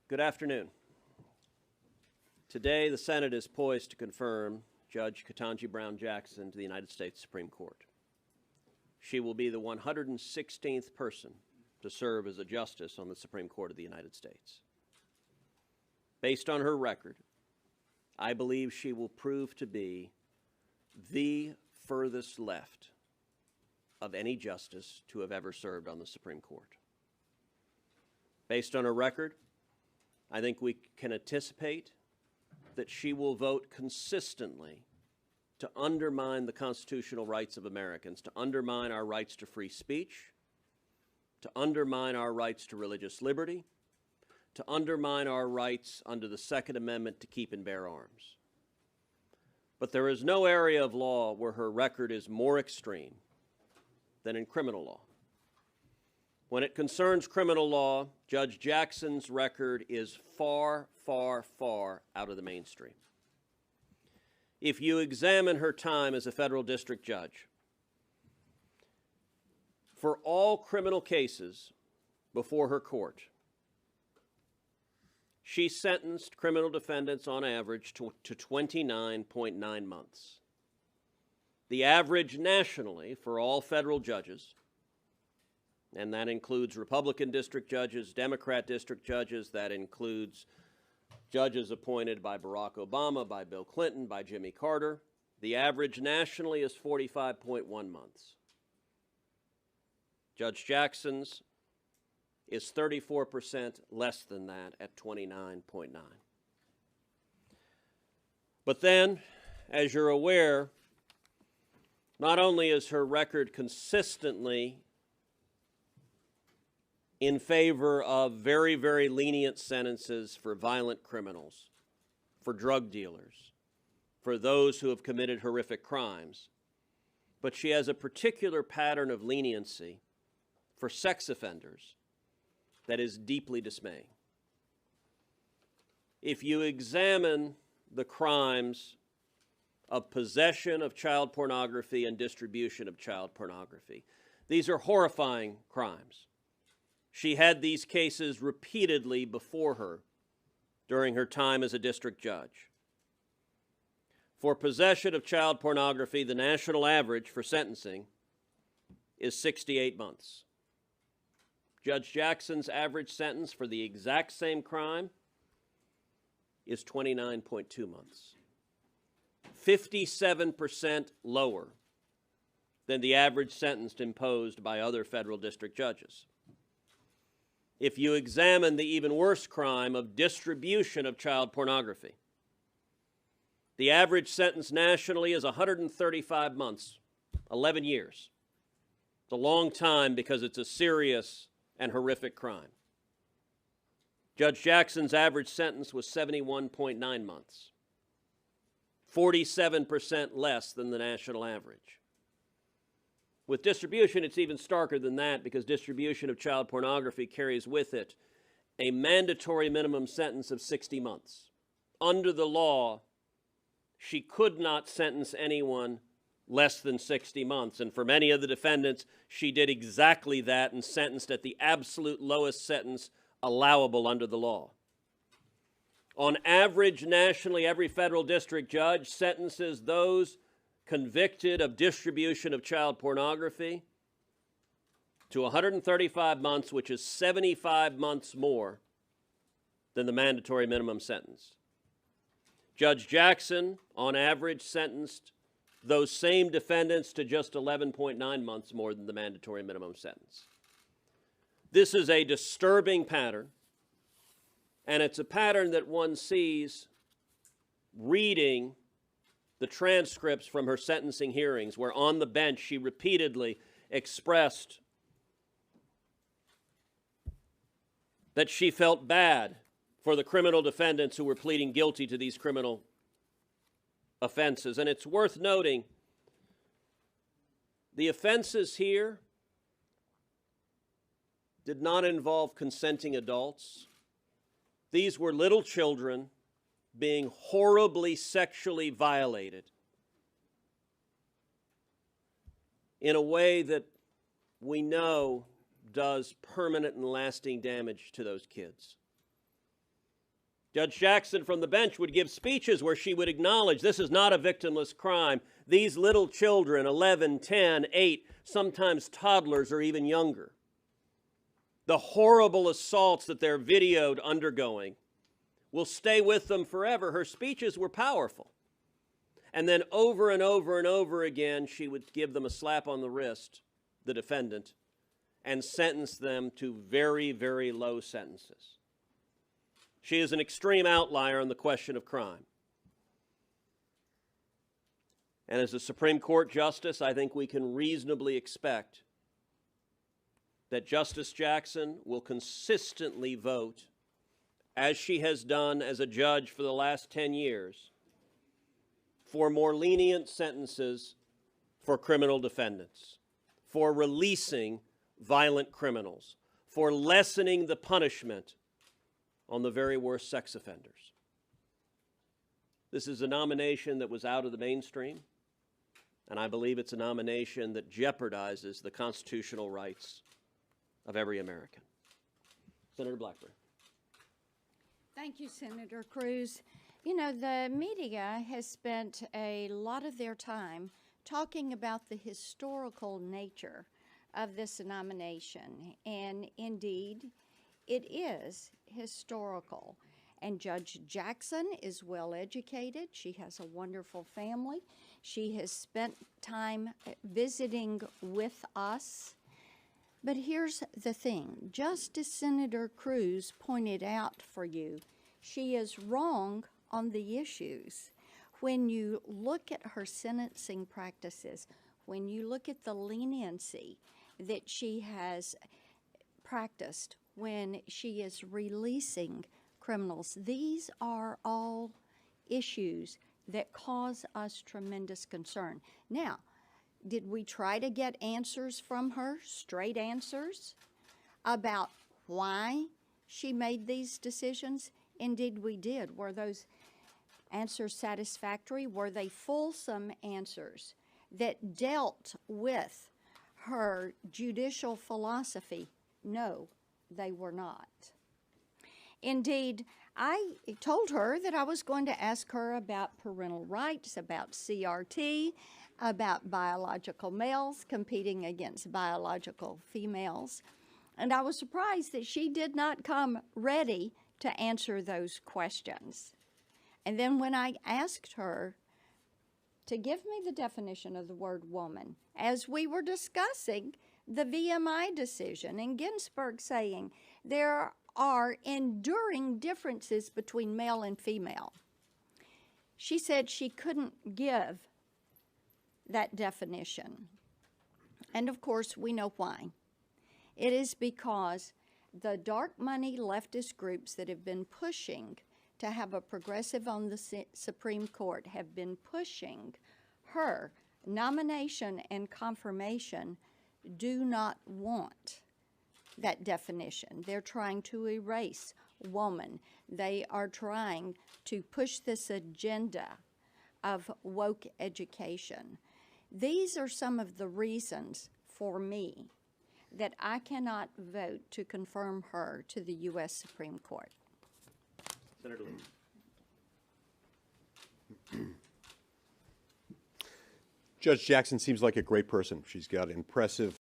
Good afternoon. Today, the Senate is poised to confirm Judge Ketanji Brown Jackson to the United States Supreme Court. She will be the 116th person to serve as a justice on the Supreme Court of the United States. Based on her record, I believe she will prove to be the furthest left of any justice to have ever served on the Supreme Court. Based on her record, I think we can anticipate that she will vote consistently to undermine the constitutional rights of Americans, to undermine our rights to free speech, to undermine our rights to religious liberty, to undermine our rights under the Second Amendment to keep and bear arms. But there is no area of law where her record is more extreme than in criminal law. When it concerns criminal law, Judge Jackson's record is far, far, far out of the mainstream. If you examine her time as a federal district judge, for all criminal cases before her court, she sentenced criminal defendants on average to 29.9 months. The average nationally for all federal judges, and that includes Republican district judges, Democrat district judges, that includes judges appointed by Barack Obama, by Bill Clinton, by Jimmy Carter. The average nationally is 45.1 months. Judge Jackson's is 34% less than that at 29.9. But then, as you're aware, not only is her record consistently in favor of very, very lenient sentences for violent criminals, for drug dealers, for those who have committed horrific crimes, but she has a particular pattern of leniency for sex offenders that is deeply dismaying. If you examine the crimes of possession of child pornography and distribution of child pornography, these are horrifying crimes. She had these cases repeatedly before her during her time as a district judge. For possession of child pornography, the national average for sentencing is 68 months. Judge Jackson's average sentence for the exact same crime is 29.2 months. 57% lower than the average sentence imposed by other federal district judges. If you examine the even worse crime of distribution of child pornography, the average sentence nationally is 135 months, 11 years. It's a long time because it's a serious and horrific crime. Judge Jackson's average sentence was 71.9 months, 47% less than the national average. With distribution, it's even starker than that because distribution of child pornography carries with it a mandatory minimum sentence of 60 months. Under the law, she could not sentence anyone less than 60 months. And for many of the defendants, she did exactly that and sentenced at the absolute lowest sentence allowable under the law. On average, nationally, every federal district judge sentences those convicted of distribution of child pornography to 135 months, which is 75 months more than the mandatory minimum sentence. Judge Jackson, on average, sentenced those same defendants to just 11.9 months more than the mandatory minimum sentence. This is a disturbing pattern, and it's a pattern that one sees reading the transcripts from her sentencing hearings, where on the bench she repeatedly expressed that she felt bad for the criminal defendants who were pleading guilty to these criminal offenses. And it's worth noting, the offenses here did not involve consenting adults. These were little children being horribly sexually violated in a way that we know does permanent and lasting damage to those kids. Judge Jackson from the bench would give speeches where she would acknowledge this is not a victimless crime. These little children, 11, 10, 8, sometimes toddlers or even younger, the horrible assaults that they're videoed undergoing will stay with them forever. Her speeches were powerful. And then over and over and over again, she would give them a slap on the wrist, the defendant, and sentence them to very, very low sentences. She is an extreme outlier on the question of crime. And as a Supreme Court justice, I think we can reasonably expect that Justice Jackson will consistently vote, as she has done as a judge for the last 10 years, for more lenient sentences for criminal defendants, for releasing violent criminals, for lessening the punishment on the very worst sex offenders. This is a nomination that was out of the mainstream, and I believe it's a nomination that jeopardizes the constitutional rights of every American. Senator Blackburn. Thank you, Senator Cruz. You know, the media has spent a lot of their time talking about the historical nature of this nomination, and indeed, it is historical. And Judge Jackson is well educated. She has a wonderful family. She has spent time visiting with us. But here's the thing. Just as Senator Cruz pointed out for you, she is wrong on the issues. When you look at her sentencing practices, when you look at the leniency that she has practiced when she is releasing criminals, these are all issues that cause us tremendous concern. Now, did we try to get answers from her, straight answers, about why she made these decisions? Indeed, we did. Were those answers satisfactory? Were they fulsome answers that dealt with her judicial philosophy? No, they were not. Indeed, I told her that I was going to ask her about parental rights, about CRT, about biological males competing against biological females. And I was surprised that she did not come ready to answer those questions. And then when I asked her to give me the definition of the word woman, as we were discussing the VMI decision and Ginsburg saying there are enduring differences between male and female, she said she couldn't give that definition. And of course, we know why. It is because the dark money leftist groups that have been pushing to have a progressive on the Supreme Court have been pushing her nomination and confirmation do not want that definition. They're trying to erase woman. They are trying to push this agenda of woke education. These are some of the reasons for me that I cannot vote to confirm her to the U.S. Supreme Court. Senator Lee. Judge Jackson seems like a great person. She's got impressive